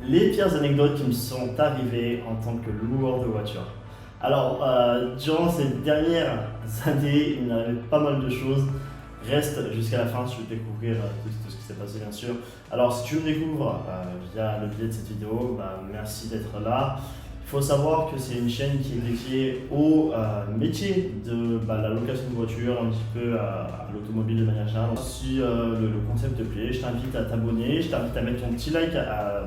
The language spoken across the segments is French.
Les pires anecdotes qui me sont arrivées en tant que loueur de voiture. Alors, durant ces dernières années, il m'arrive pas mal de choses. Reste jusqu'à la fin, si tu veux découvrir tout ce qui s'est passé, bien sûr. Alors, si tu me découvres via le biais de cette vidéo, merci d'être là. Il faut savoir que c'est une chaîne qui est dédiée au métier de la location de voiture, un petit peu à l'automobile de manière générale. Si le concept te plaît, je t'invite à t'abonner, je t'invite à mettre ton petit like à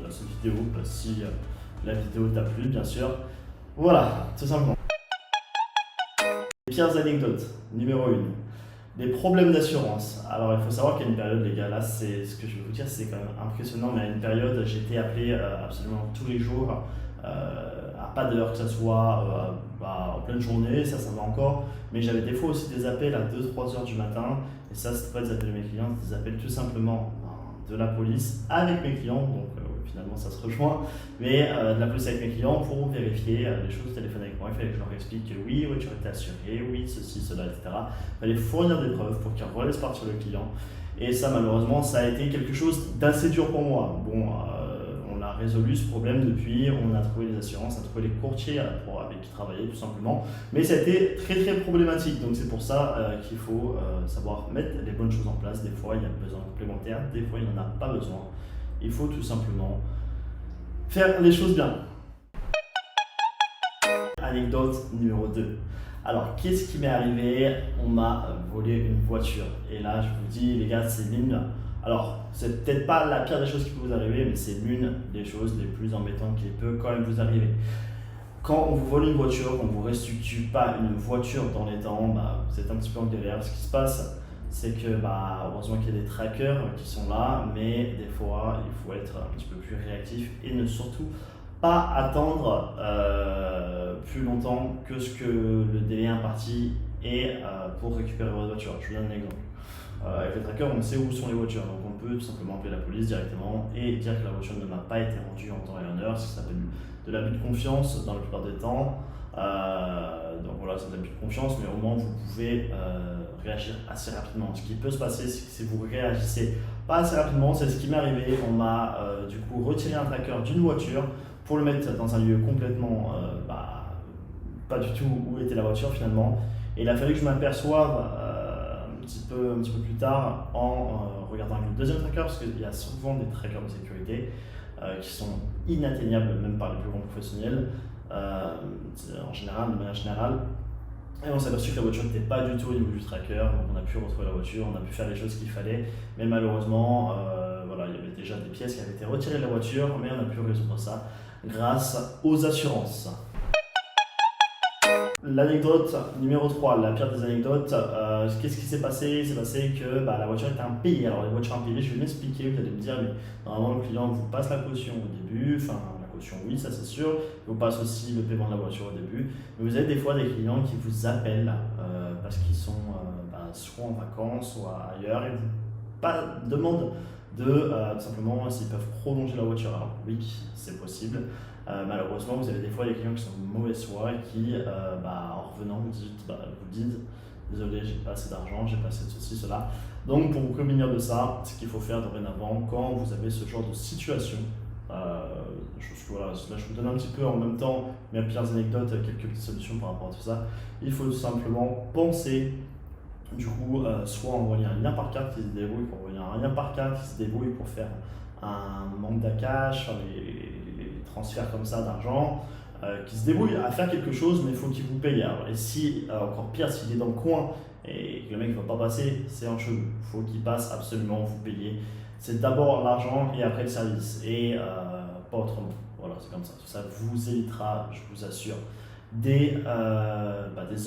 cette vidéo, si la vidéo t'a plu, bien sûr. Voilà, tout simplement. Les pires anecdotes, numéro 1. Des problèmes d'assurance. Alors, il faut savoir qu'il y a une période, les gars, là, c'est ce que je vais vous dire, c'est quand même impressionnant, mais à une période, j'étais appelé absolument tous les jours, à pas d'heure, que ce soit en pleine journée, ça va encore, mais j'avais des fois aussi des appels à 2-3 heures du matin, et ça, c'était pas des appels de mes clients, c'était des appels tout simplement de la police avec mes clients, donc finalement ça se rejoint, mais de la police avec mes clients pour vérifier les choses au téléphone avec moi. Il fallait que je leur explique que oui, voiture était assurée, oui, ceci, cela, etc. Il fallait fournir des preuves pour qu'ils relaissent partir le client. Et ça, malheureusement, ça a été quelque chose d'assez dur pour moi. Bon, on a résolu ce problème depuis, on a trouvé les assurances, on a trouvé les courtiers avec qui travailler, tout simplement. Mais ça a été très très problématique. Donc c'est pour ça qu'il faut savoir mettre les bonnes choses en place. Des fois, il y a besoin de complémentaires, des fois, il n'y en a pas besoin. Il faut tout simplement faire les choses bien. Anecdote numéro 2. Alors, qu'est-ce qui m'est arrivé? On m'a volé une voiture. Et là, je vous dis, les gars, c'est l'une. Alors, c'est peut-être pas la pire des choses qui peut vous arriver, mais c'est l'une des choses les plus embêtantes qui peut quand même vous arriver. Quand on vous vole une voiture, qu'on ne vous restitue pas une voiture dans les temps, vous êtes un petit peu en galère. Ce qui se passe, c'est que heureusement qu'il y a des trackers qui sont là, mais des fois il faut être un petit peu plus réactif et ne surtout pas attendre plus longtemps que ce que le délai imparti est pour récupérer votre voiture. Je vous donne un exemple. Avec les trackers, on sait où sont les voitures, donc on peut tout simplement appeler la police directement et dire que la voiture ne m'a pas été rendue en temps et en heure, ce qui s'appelle de l'abus de confiance dans la plupart des temps. Donc voilà, c'est de l'abus de confiance, mais au moins vous pouvez réagir assez rapidement. Ce qui peut se passer, c'est que si vous réagissez pas assez rapidement, c'est ce qui m'est arrivé. On m'a du coup retiré un tracker d'une voiture pour le mettre dans un lieu complètement pas du tout où était la voiture finalement. Et il a fallu que je m'aperçoive un petit peu plus tard en regardant le deuxième tracker, parce qu'il y a souvent des trackers de sécurité qui sont inatteignables même par les plus grands professionnels. En général, de manière générale. Et on s'est aperçu que la voiture n'était pas du tout au niveau du tracker, donc on a pu retrouver la voiture, on a pu faire les choses qu'il fallait, mais malheureusement, il y avait déjà des pièces qui avaient été retirées de la voiture, mais on a pu résoudre ça grâce aux assurances. L'anecdote numéro 3, la pire des anecdotes, qu'est-ce qui s'est passé? Il s'est passé que la voiture était impayée. Alors les voitures impayées, je vais m'expliquer, vous allez me dire, mais normalement le client vous passe la caution au début, oui, ça c'est sûr. Il vous passe aussi le paiement de la voiture au début. Mais vous avez des fois des clients qui vous appellent parce qu'ils sont soit en vacances, soit ailleurs, et vous demandent tout simplement s'ils peuvent prolonger la voiture. Alors oui, c'est possible. Malheureusement, vous avez des fois des clients qui sont de mauvaise foi et qui, en revenant, vous disent désolé, j'ai pas assez d'argent, j'ai pas assez de ceci, cela. Donc pour vous prémunir de ça, ce qu'il faut faire dorénavant quand vous avez ce genre de situation, là je vous donne un petit peu en même temps mes pires anecdotes, quelques petites solutions par rapport à tout ça. Il faut tout simplement penser, du coup, soit envoyer un lien par carte qui se débrouille pour envoyer un lien par carte qui se débrouille pour faire un mandat cash, les transferts comme ça d'argent, qui se débrouille à faire quelque chose, mais il faut qu'il vous paye. Alors, et si, encore pire, s'il est dans le coin et que le mec ne va pas passer, c'est un cheveu. Il faut qu'il passe absolument, vous payer. C'est d'abord l'argent et après le service, et pas autrement. Voilà, c'est comme ça. Tout ça vous évitera, je vous assure, des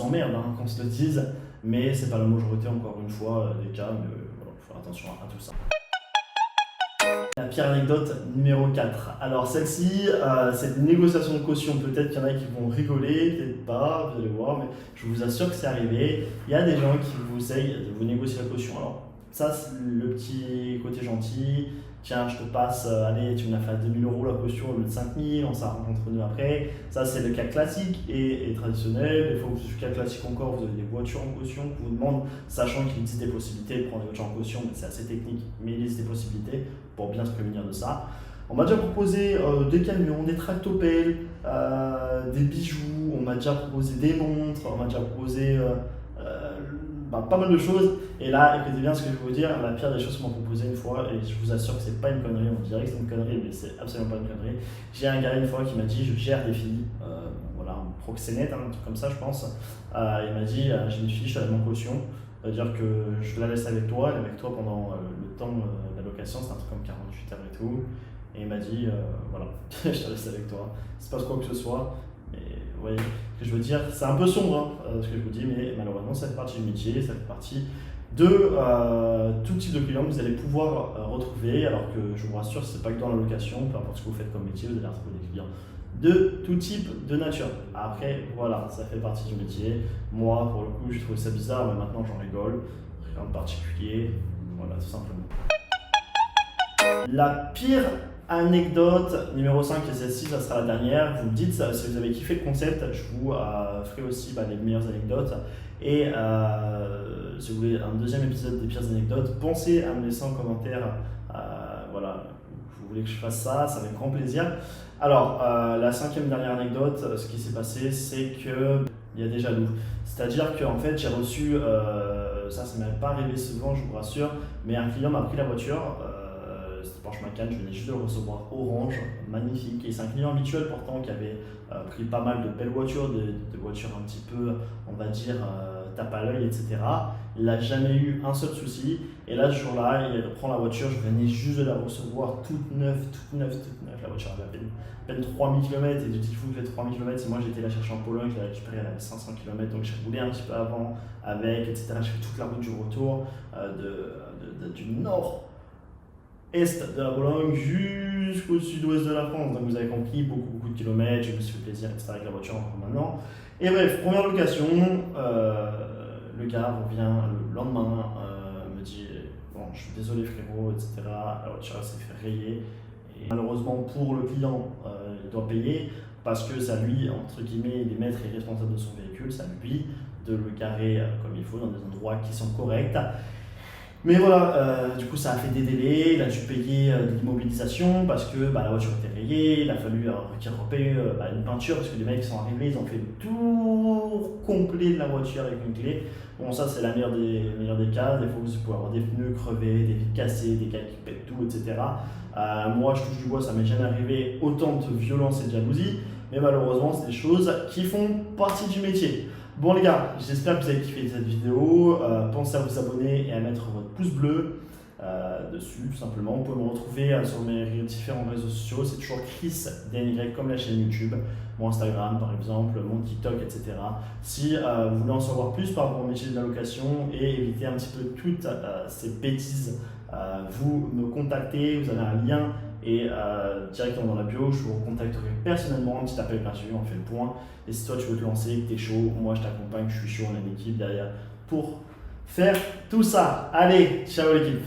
emmerdes, qu'on se le dise, mais c'est pas la majorité, encore une fois, des cas, mais il faut faire attention à tout ça. La pire anecdote numéro 4. Alors celle-ci, cette négociation de caution, peut-être qu'il y en a qui vont rigoler, peut-être pas, vous allez voir, mais je vous assure que c'est arrivé. Il y a des gens qui vous essayent de vous négocier la caution. Alors ça, c'est le petit côté gentil. Tiens, je te passe, allez, tu me l'as fait à 2 000 € la caution au lieu de 5 000, on s'arrange entre nous après. Ça, c'est le cas classique et traditionnel. Des fois, le cas classique encore, vous avez des voitures en caution qui vous demandent, sachant qu'il existe des possibilités de prendre des voitures en caution, mais c'est assez technique, mais il existe des possibilités pour bien se prémunir de ça. On m'a déjà proposé des camions, des tractopelles, des bijoux, on m'a déjà proposé des montres, on m'a déjà proposé pas mal de choses. Et là, écoutez bien ce que je vais vous dire, la pire des choses qu'on m'a proposé une fois, et je vous assure que c'est pas une connerie, on dirait que c'est une connerie, mais c'est absolument pas une connerie. J'ai un gars une fois qui m'a dit, je gère des filles, voilà, un proxénète, un truc comme ça je pense. Il m'a dit, j'ai une fille, je te la mets en caution, c'est-à-dire que je la laisse avec toi, elle est avec toi pendant le temps de la location, c'est un truc comme 48 heures et tout. Et il m'a dit, voilà, je te laisse avec toi, c'est pas quoi que ce soit. Mais vous voyez ce que je veux dire, c'est un peu sombre ce que je vous dis, mais malheureusement ça fait partie du métier, ça fait partie de tout type de clients que vous allez pouvoir retrouver. Alors que je vous rassure, c'est pas que dans la location, peu importe ce que vous faites comme métier, vous allez retrouver des clients de tout type de nature. Après, voilà, ça fait partie du métier. Moi, pour le coup, j'ai trouvé ça bizarre, mais maintenant j'en rigole. Rien de particulier, voilà, tout simplement. La pire anecdote numéro 5, et celle-ci, ça sera la dernière. Vous me dites si vous avez kiffé le concept, je vous ferai aussi les meilleures anecdotes. Et si vous voulez un deuxième épisode des pires anecdotes, pensez à me laisser en commentaire. Voilà, vous voulez que je fasse ça, ça avec grand plaisir. Alors, la cinquième dernière anecdote, ce qui s'est passé, c'est que il y a des jaloux. C'est-à-dire qu'en fait, j'ai reçu, ça ne m'est pas arrivé souvent, je vous rassure, mais un client m'a pris la voiture. C'était Porsche Macan, je venais juste de le recevoir orange, magnifique. Et c'est un client habituel pourtant qui avait pris pas mal de belles voitures, de voitures un petit peu, on va dire, tape à l'œil, etc. Il n'a jamais eu un seul souci. Et là, ce jour-là, il reprend la voiture, je venais juste de la recevoir toute neuve. La voiture avait à peine 3000 km. Et je dis, vous faites 3000 km. Et moi, j'étais la chercher en Pologne, je l'ai récupérée, elle avait 500 km. Donc, j'ai roulé un petit peu avant avec, etc. J'ai fait toute la route du retour du nord est de la Pologne jusqu'au sud-ouest de la France. Donc vous avez compris, beaucoup de kilomètres, je me suis fait plaisir, etc. avec la voiture encore maintenant. Et bref, première location, le gars revient le lendemain, me dit bon, je suis désolé frérot, etc. La voiture s'est fait rayer. Et malheureusement pour le client, il doit payer parce que ça lui, entre guillemets, il est maître et responsable de son véhicule, ça lui de le garer comme il faut dans des endroits qui sont corrects. Mais voilà, du coup ça a fait des délais, il a dû payer de l'immobilisation parce que la voiture était rayée, il a fallu qu'il repaye une peinture parce que les mecs sont arrivés, ils ont fait le tour complet de la voiture avec une clé. Bon, ça c'est la meilleure des cas, des fois vous pouvez avoir des pneus crevés, des vitres cassées, des câbles qui pètent tout, etc. Moi je touche du bois, ça m'est jamais arrivé autant de violence et de jalousie, mais malheureusement c'est des choses qui font partie du métier. Bon les gars, j'espère que vous avez kiffé cette vidéo. Pensez à vous abonner et à mettre votre pouce bleu dessus, tout simplement. Vous pouvez me retrouver sur mes différents réseaux sociaux. C'est toujours Chris DNY comme la chaîne YouTube, mon Instagram par exemple, mon TikTok, etc. Si vous voulez en savoir plus par rapport au métier de la location et éviter un petit peu toutes ces bêtises, vous me contactez, vous avez un lien et directement dans la bio, je vous contacterai personnellement, un petit appel gratuit, on fait le point. Et si toi tu veux te lancer, que tu es chaud, moi je t'accompagne, je suis chaud, on a une équipe derrière pour faire tout ça. Allez, ciao l'équipe.